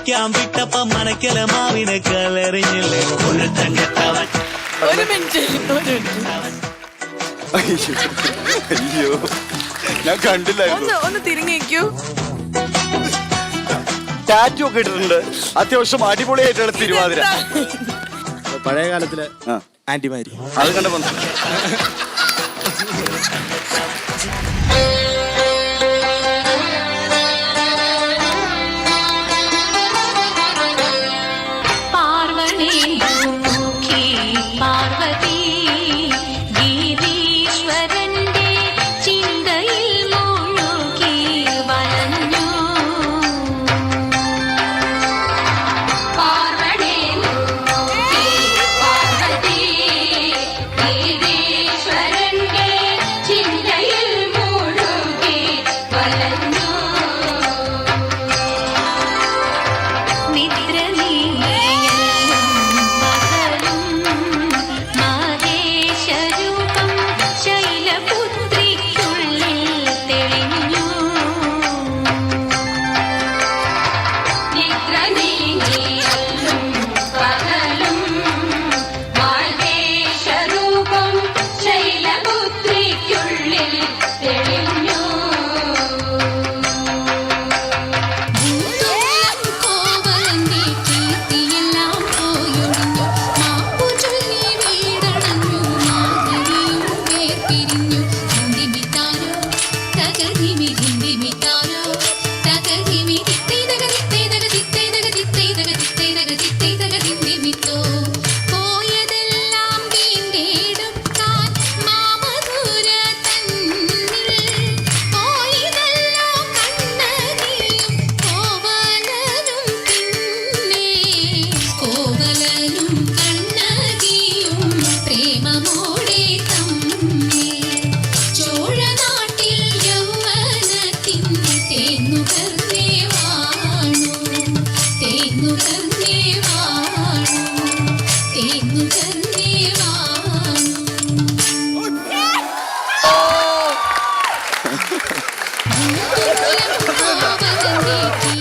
കളിക്കാൻ വിട്ടപ്പ മനക്കല മാവിനെ കലറിഞ്ഞില്ലേ ഒരു തങ്കത്തവൻ. ഒരു മിനിറ്റ് അയ്യോ ഞാൻ കണ്ടില്ലായിരുന്നു. ഒന്ന് തിരിഞ്ഞേക്കൂ. ടാറ്റു ഒക്കെ ഇട്ടിട്ടുണ്ട്. അത്യാവശ്യം അടിപൊളിയായിട്ടുള്ള തിരുവാതിര. പഴയ കാലത്തിലെ ആന്റിമാരി അത് കണ്ടപ്പോ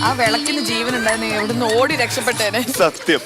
ആ വിളക്കിന് ജീവനുണ്ടായിരുന്നു. എവിടുന്ന് ഓടി രക്ഷപ്പെട്ടേനെ. സത്യം.